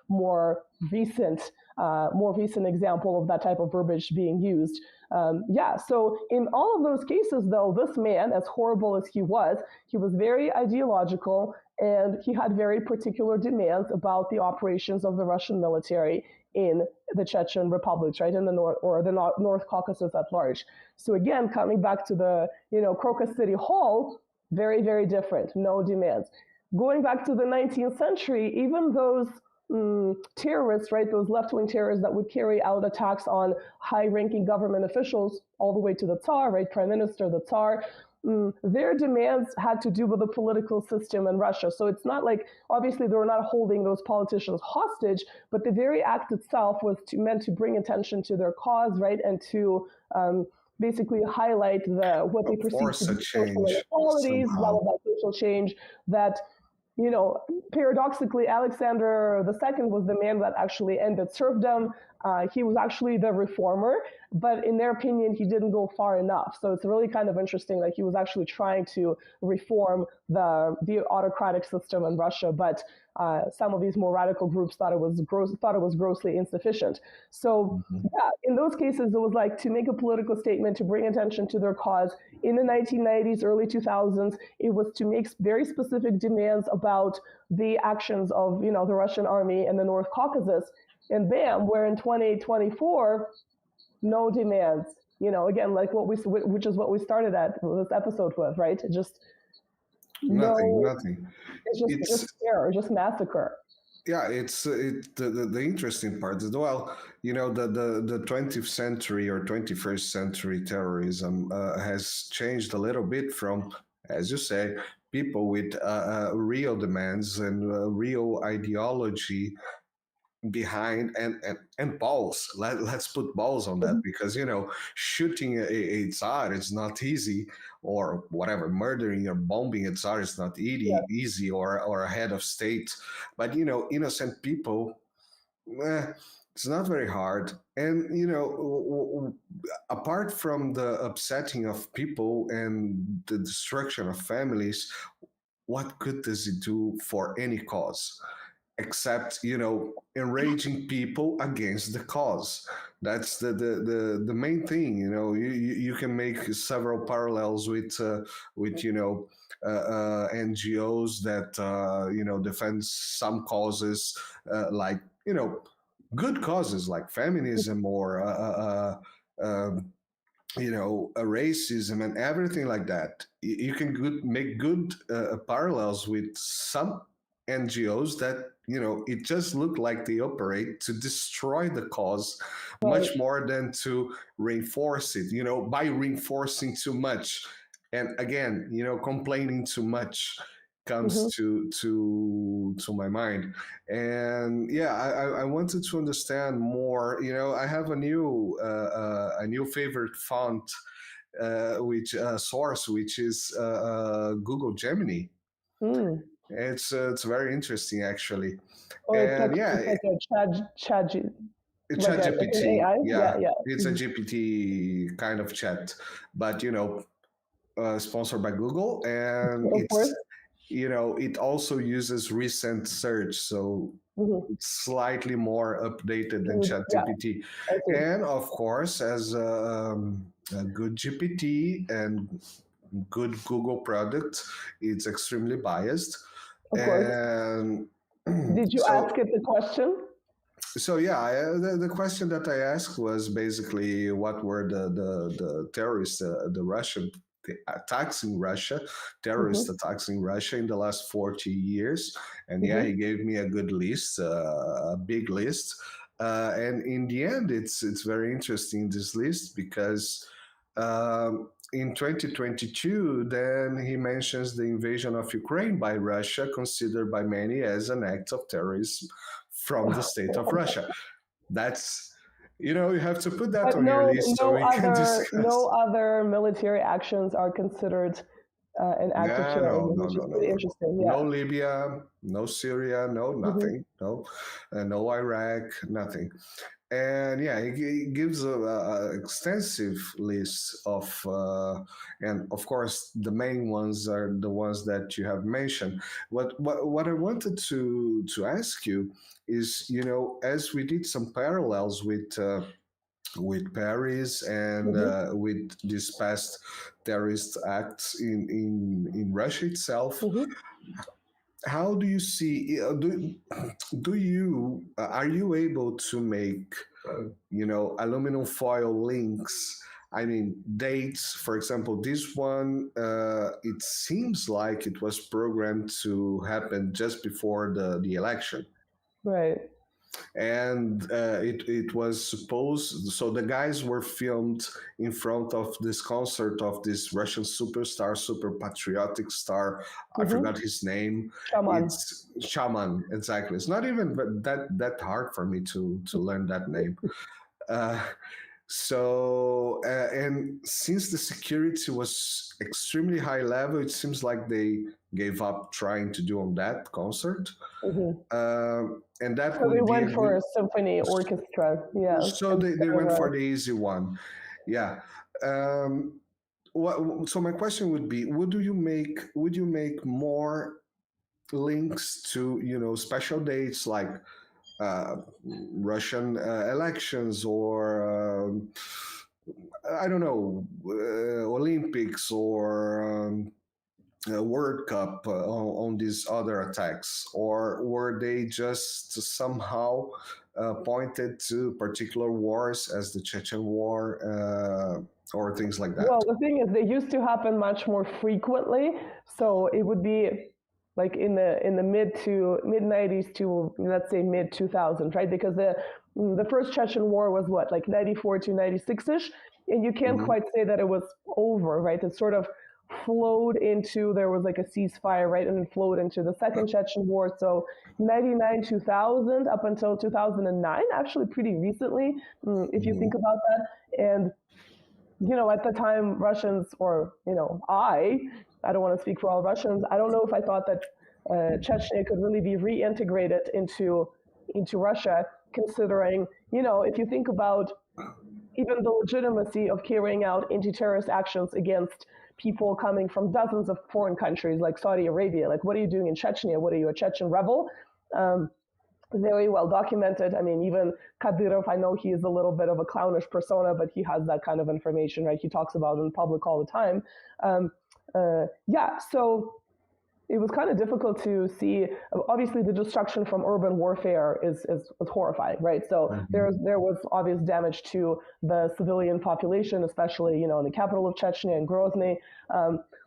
more recent example of that type of verbiage being used. So in all of those cases, though, this man, as horrible as he was very ideological, and he had very particular demands about the operations of the Russian military in the Chechen republics, right, in the North, or the North Caucasus at large. So again, coming back to the, Crocus City Hall, very, very different, no demands. Going back to the 19th century, even those terrorists, right, those left-wing terrorists that would carry out attacks on high-ranking government officials, all the way to the Tsar, right, Prime Minister, the Tsar, their demands had to do with the political system in Russia. So it's not like, obviously, they were not holding those politicians hostage, but the very act itself was meant to bring attention to their cause, right, and to basically highlight what they perceive to be social inequalities, blah, blah, blah, social change that, paradoxically, Alexander II was the man that actually ended serfdom. He was actually the reformer, but in their opinion, he didn't go far enough. So it's really kind of interesting that he was actually trying to reform the autocratic system in Russia, but some of these more radical groups thought it was grossly insufficient. So in those cases, it was like to make a political statement, to bring attention to their cause. In the 1990s, early 2000s, it was to make very specific demands about the actions of, the Russian army in the North Caucasus. And bam, we're in 2024, no demands. Again, like which is what we started at this episode with, right? Just nothing. It's just terror, just massacre. Yeah, the interesting part as well. The 20th century or 21st century terrorism has changed a little bit from, as you say, people with real demands and real ideology behind and balls. Let's put balls on that, because shooting a Tsar is not easy, or whatever, murdering or bombing a Tsar is not easy, or a head of state. But innocent people, it's not very hard. And apart from the upsetting of people and the destruction of families, what good does it do for any cause? Except enraging people against the cause. That's the main thing. You can make several parallels with NGOs that defend some causes, like good causes like feminism or racism and everything like that. You can make good parallels with some NGOs that it just looked like they operate to destroy the cause much more than to reinforce it, by reinforcing too much. And again, complaining too much comes to my mind. And I wanted to understand more. I have a new favorite font, which source, which is Google Gemini. It's very interesting, actually. It's like a chat GPT. Yeah. It's a GPT kind of chat, but sponsored by Google, and it also uses recent search, so it's slightly more updated than ChatGPT. And of course, as a good GPT and good Google product, it's extremely biased. Of course. And did you ask it the question? So the question that I asked was basically what were the terrorists, the Russian attacks in Russia, terrorist attacks in Russia in the last 40 years, and he gave me a good list, a big list, and in the end, it's very interesting, this list, because in 2022, then he mentions the invasion of Ukraine by Russia, considered by many as an act of terrorism from the state of Russia. That's, you have to put that on your list so we can discuss. No other military actions are considered an act of terrorism, which is pretty interesting. Yeah. No Libya, no Syria, no nothing, no Iraq, nothing. And yeah, he gives a extensive list of, and of course, the main ones are the ones that you have mentioned. What I wanted to ask you is, as we did some parallels with Paris and with these past terrorist acts in Russia itself. How do you see? Are you able to make aluminum foil links? I mean, dates. For example, this one, it seems like it was programmed to happen just before the election. Right. And it was supposed, so the guys were filmed in front of this concert of this Russian superstar, super patriotic star. I forgot his name. Shaman. It's Shaman, exactly. It's not even that hard for me to learn that name. And since the security was extremely high level, it seems like they gave up trying to do on that concert. And that so they went for a symphony orchestra. Yeah. So they went for the easy one. Yeah. So my question would be: would you make more links to special dates like Russian elections or I don't know, Olympics or World Cup on these other attacks, or were they just somehow pointed to particular wars as the Chechen War or things like that? Well, the thing is, they used to happen much more frequently, so it would be like in the mid 90s to, let's say, mid 2000s, right? Because the first Chechen War was what, like 94 to 96ish, and you can't quite say that it was over, right? It sort of flowed into, there was like a ceasefire, right? And it flowed into the second Chechen War. So 99, 2000 up until 2009, actually pretty recently, if you think about that. And at the time, Russians, or I don't want to speak for all Russians. I don't know if I thought that Chechnya could really be reintegrated into Russia, considering, if you think about even the legitimacy of carrying out anti-terrorist actions against people coming from dozens of foreign countries like Saudi Arabia. Like, what are you doing in Chechnya? What are you, a Chechen rebel? Very well documented. I mean, even Kadyrov, I know he is a little bit of a clownish persona, but he has that kind of information, right? He talks about it in public all the time. So it was kind of difficult to see. Obviously, the destruction from urban warfare is horrifying, right? So there was obvious damage to the civilian population, especially in the capital of Chechnya and Grozny.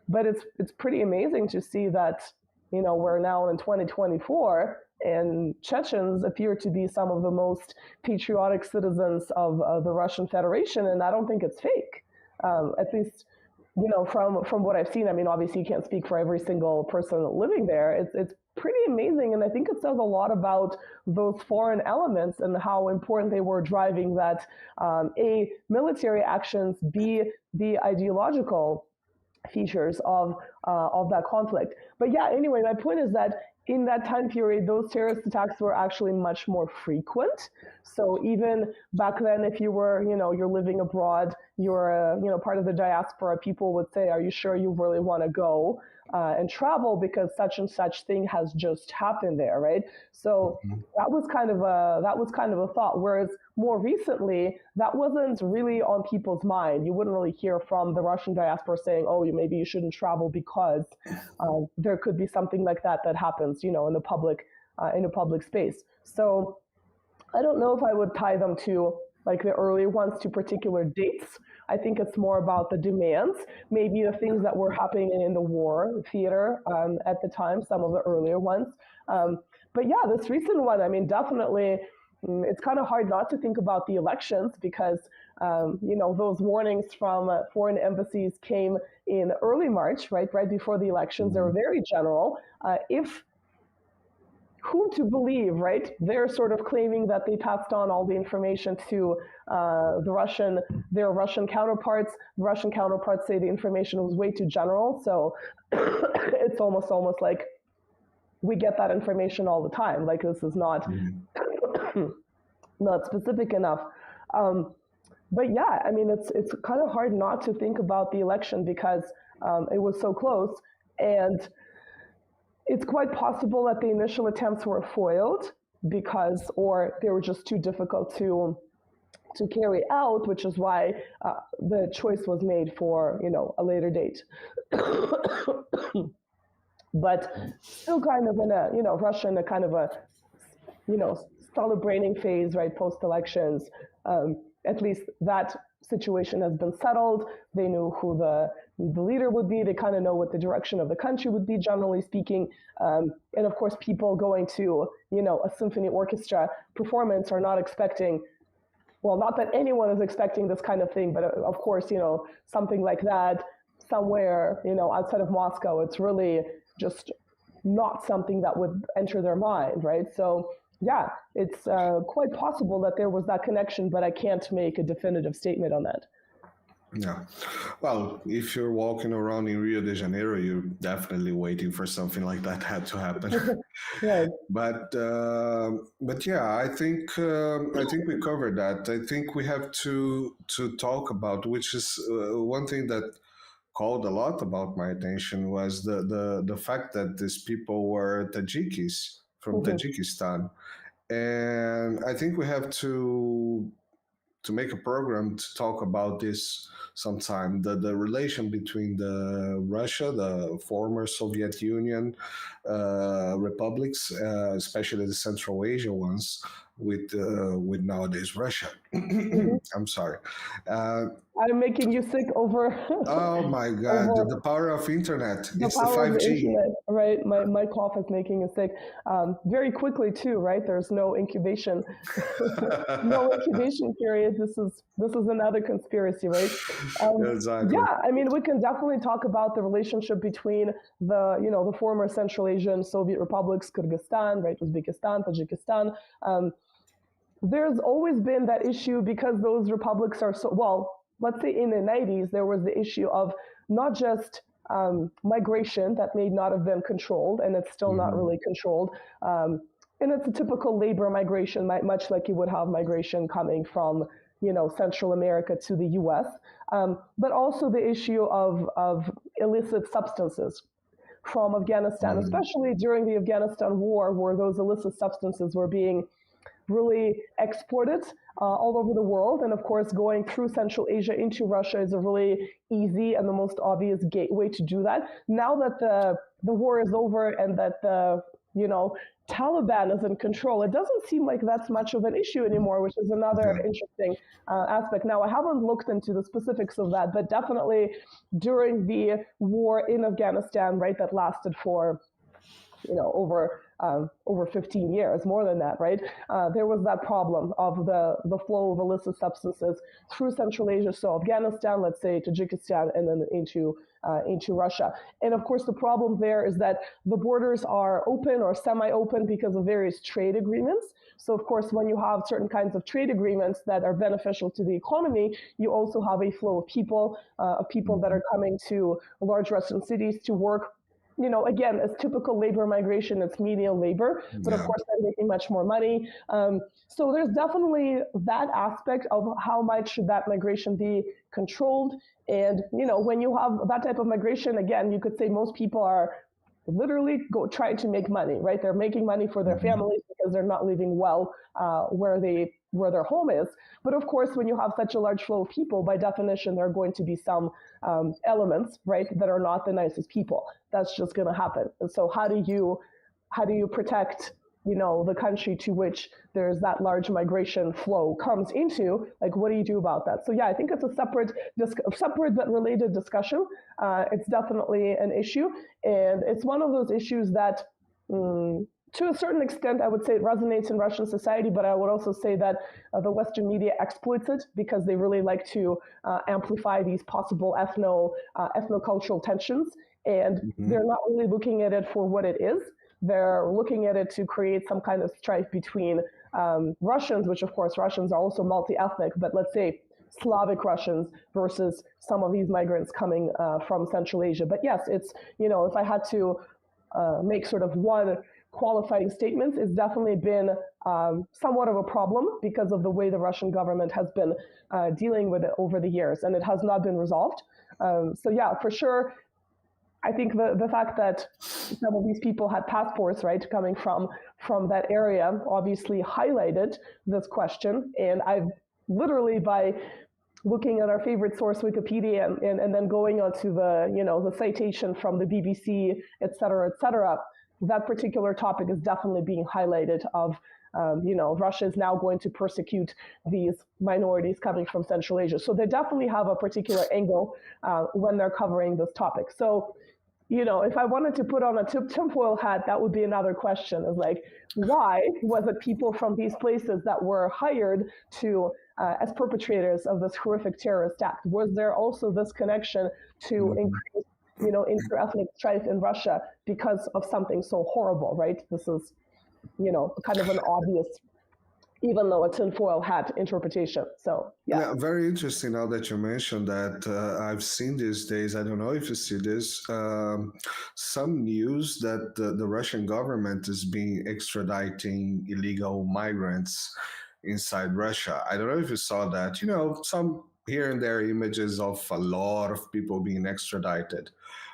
But it's pretty amazing to see that we're now in 2024, and Chechens appear to be some of the most patriotic citizens of the Russian Federation, and I don't think it's fake. At least, from what I've seen. I mean, obviously you can't speak for every single person living there. It's pretty amazing, and I think it says a lot about those foreign elements and how important they were driving that, A, military actions, B, the ideological features of that conflict. But yeah, anyway, my point is that in that time period, those terrorist attacks were actually much more frequent. So even back then, if you were, you're living abroad, you're, part of the diaspora, people would say, are you sure you really want to go and travel because such and such thing has just happened there, right? So that was kind of a thought. Whereas more recently, that wasn't really on people's mind. You wouldn't really hear from the Russian diaspora saying, oh, maybe you shouldn't travel because there could be something like that happens, in the public space. So I don't know if I would tie them to like the earlier ones to particular dates. I think it's more about the demands, maybe the things that were happening in the war theater at the time, some of the earlier ones. But yeah, this recent one, I mean, definitely, it's kind of hard not to think about the elections because, those warnings from foreign embassies came in early March, right before the elections. They were very general. If whom to believe, right? They're sort of claiming that they passed on all the information to their Russian counterparts. The Russian counterparts say the information was way too general, so it's almost like we get that information all the time. Like this is not not specific enough. But yeah, I mean, it's kind of hard not to think about the election because it was so close, and it's quite possible that the initial attempts were foiled or they were just too difficult to carry out, which is why the choice was made for, a later date. But still kind of in a, Russia in a kind of a, celebrating phase, right, post-elections. At least that situation has been settled. They knew who the leader would be. They kind of know what the direction of the country would be, generally speaking. And of course, people going to, a symphony orchestra performance are not expecting, well, not that anyone is expecting this kind of thing, but of course, something like that somewhere, outside of Moscow, it's really just not something that would enter their mind, right? So yeah, it's quite possible that there was that connection, but I can't make a definitive statement on that. Yeah. Well, if you're walking around in Rio de Janeiro, you're definitely waiting for something like that had to happen. Right. But yeah, I think we covered that. I think we have to talk about, which is one thing that called a lot about my attention was the fact that these people were Tajikis from Tajikistan. And I think we have to make a program to talk about this sometime, the relation between Russia, the former Soviet Union republics, especially the Central Asia ones, with nowadays Russia. I'm sorry. I'm making you sick over. Oh my God! over the power of internet. It's the power of 5G. the internet, right? My cough is making you sick. Very quickly too, right? There's no incubation, no incubation period. This is another conspiracy, right? Exactly. Yeah, I mean, we can definitely talk about the relationship between the former Central Asian Soviet republics, Kyrgyzstan, right, Uzbekistan, Tajikistan. There's always been that issue because those republics are so, well, let's say in the 90s, there was the issue of not just migration that may not have been controlled, and it's still not really controlled. And it's a typical labor migration, much like you would have migration coming from, Central America to the US, but also the issue of illicit substances from Afghanistan, especially during the Afghanistan war, where those illicit substances were being really exported all over the world. And of course, going through Central Asia into Russia is a really easy and the most obvious gateway to do that. Now that the war is over and that the Taliban is in control, it doesn't seem like that's much of an issue anymore, which is another interesting aspect. Now, I haven't looked into the specifics of that, but definitely during the war in Afghanistan, right, that lasted for over 15 years, more than that, right? There was that problem of the flow of illicit substances through Central Asia, so Afghanistan, let's say Tajikistan, and then into Russia. And of course, the problem there is that the borders are open or semi-open because of various trade agreements. So of course, when you have certain kinds of trade agreements that are beneficial to the economy, you also have a flow of people that are coming to large Russian cities to work. Again, as typical labor migration, it's menial labor, but of course they're making much more money. So there's definitely that aspect of how much should that migration be controlled. And, when you have that type of migration, again, you could say most people are literally trying to make money, right? They're making money for their families because they're not living well where their home is. But of course, when you have such a large flow of people, by definition, there are going to be some elements, right, that are not the nicest people. That's just going to happen. And so how do you protect, the country to which there's that large migration flow comes into? Like, what do you do about that? So yeah, I think it's a separate but related discussion. It's definitely an issue. And it's one of those issues that, to a certain extent, I would say it resonates in Russian society, but I would also say that the Western media exploits it because they really like to amplify these possible ethno-cultural tensions, and they're not really looking at it for what it is. they're looking at it to create some kind of strife between Russians, which of course Russians are also multi-ethnic, but let's say Slavic Russians versus some of these migrants coming from Central Asia. But yes, it's, if I had to make sort of one qualifying statement, it's definitely been somewhat of a problem because of the way the Russian government has been dealing with it over the years, and it has not been resolved. So yeah, for sure, I think the fact that some of these people had passports, right, coming from that area obviously highlighted this question. And I've literally, by looking at our favorite source, Wikipedia, and then going onto the citation from the BBC, et cetera, that particular topic is definitely being highlighted of, Russia is now going to persecute these minorities coming from Central Asia. So they definitely have a particular angle when they're covering this topic. So, if I wanted to put on a tinfoil hat, that would be another question of like, why was it people from these places that were hired to as perpetrators of this horrific terrorist act? Was there also this connection to increase, inter-ethnic strife in Russia because of something so horrible, right? This is, kind of an obvious, even though a tinfoil hat interpretation. So, yeah. Very interesting now that you mentioned that. I've seen these days, I don't know if you see this, some news that the Russian government is being extraditing illegal migrants inside Russia. I don't know if you saw that. Some here and there images of a lot of people being extradited.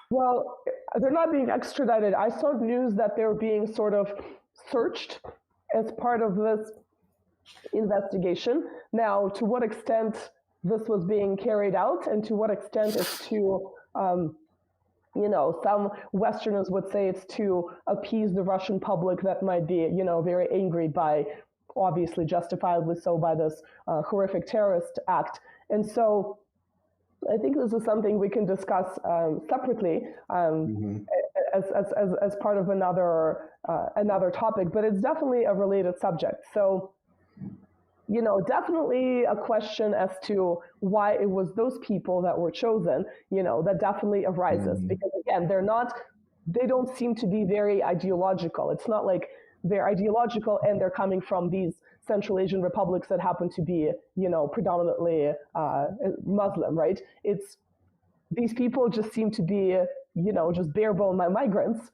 Well, they're not being extradited. I saw news that they're being sort of searched as part of this investigation. Now, to what extent this was being carried out and to what extent it's to, some Westerners would say it's to appease the Russian public that might be, very angry by, obviously justifiably so, by this horrific terrorist act. And so I think this is something we can discuss separately as part of another topic, but it's definitely a related subject. So, definitely a question as to why it was those people that were chosen, that definitely arises. Because again, they don't seem to be very ideological. It's not like they're ideological and they're coming from these Central Asian republics that happen to be, predominantly Muslim, right? It's these people just seem to be, just bare-bone migrants,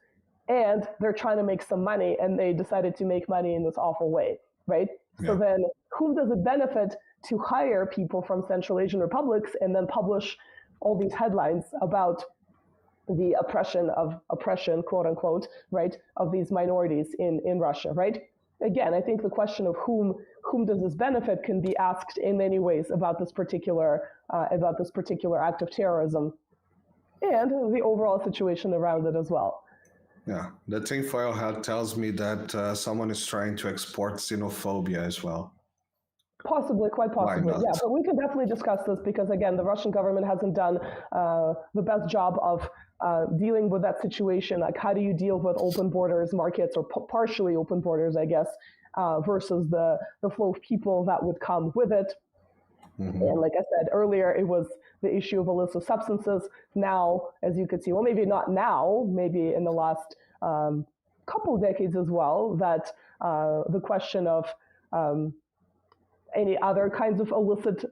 and they're trying to make some money, and they decided to make money in this awful way, right? Yeah. So then whom does it benefit to hire people from Central Asian republics and then publish all these headlines about the oppression, quote unquote, right, of these minorities in Russia, right? Again, I think the question of whom does this benefit can be asked in many ways about this particular act of terrorism and the overall situation around it as well. Yeah, the tinfoil hat tells me that someone is trying to export xenophobia as well. Possibly, quite possibly, yeah. But we can definitely discuss this because, again, the Russian government hasn't done the best job of dealing with that situation. Like, how do you deal with open borders markets or partially open borders, I guess, versus the flow of people that would come with it. And like I said earlier, it was the issue of illicit substances. Now, as you could see, well, maybe not now, maybe in the last couple decades as well, that the question of any other kinds of illicit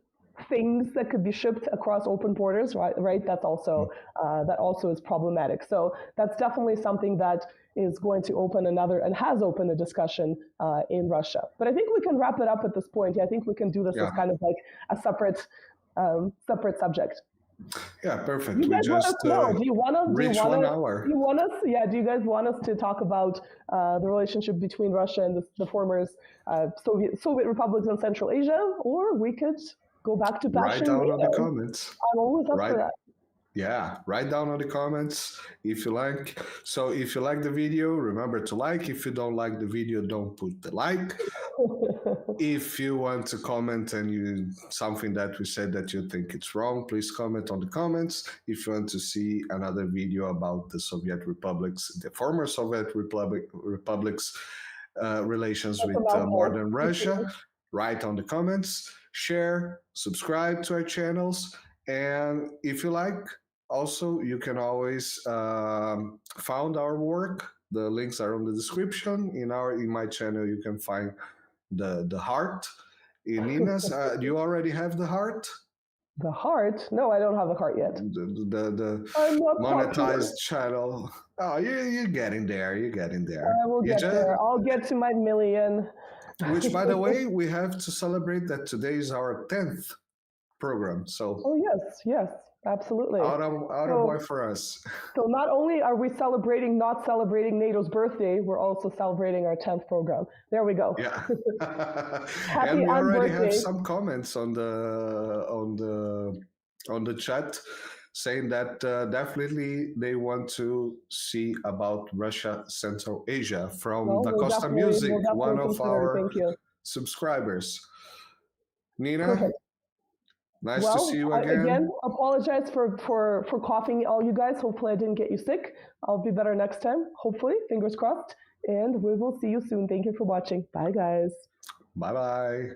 things that could be shipped across open borders, right? That's also that also is problematic. So that's definitely something that is going to open another and has opened a discussion in Russia. But I think we can wrap it up at this point. I think we can do this as kind of like a separate subject. Yeah, perfect. You guys want us to know? Do you want us? Reach 1 hour. Do you want us? Yeah. Do you guys want us to talk about the relationship between Russia and the former Soviet republics in Central Asia, or we could go back to Write down on the comments. I'm always up for that. Yeah, write down on the comments if you like. So if you like the video, remember to like. If you don't like the video, don't put the like. If you want to comment and something that we said that you think it's wrong, please comment on the comments. If you want to see another video about the Soviet republics, the former Soviet republics relations with modern Russia, write on the comments, share, subscribe to our channels. And if you like, also, you can always find our work The links are on the description. In my channel, you can find the heart. In Nina's, do you already have the heart? The heart? No, I don't have the heart yet. The I'm not monetized channel. Oh, you're getting there. You're getting there. I will get there. I'll get to my million. Which, by the way, we have to celebrate that today is our 10th program. So. Oh yes, absolutely. Out of boy for us. So not only are we not celebrating NATO's birthday, we're also celebrating our 10th program. There we go. Yeah. Happy and we already birthday. have some comments on the chat saying that definitely they want to see about Russia, Central Asia from Da Costa Music, one of our subscribers. Nina. Perfect. Nice to see you again. Again, apologize for coughing all you guys. Hopefully I didn't get you sick. I'll be better next time. Hopefully, fingers crossed. And we will see you soon. Thank you for watching. Bye, guys. Bye-bye.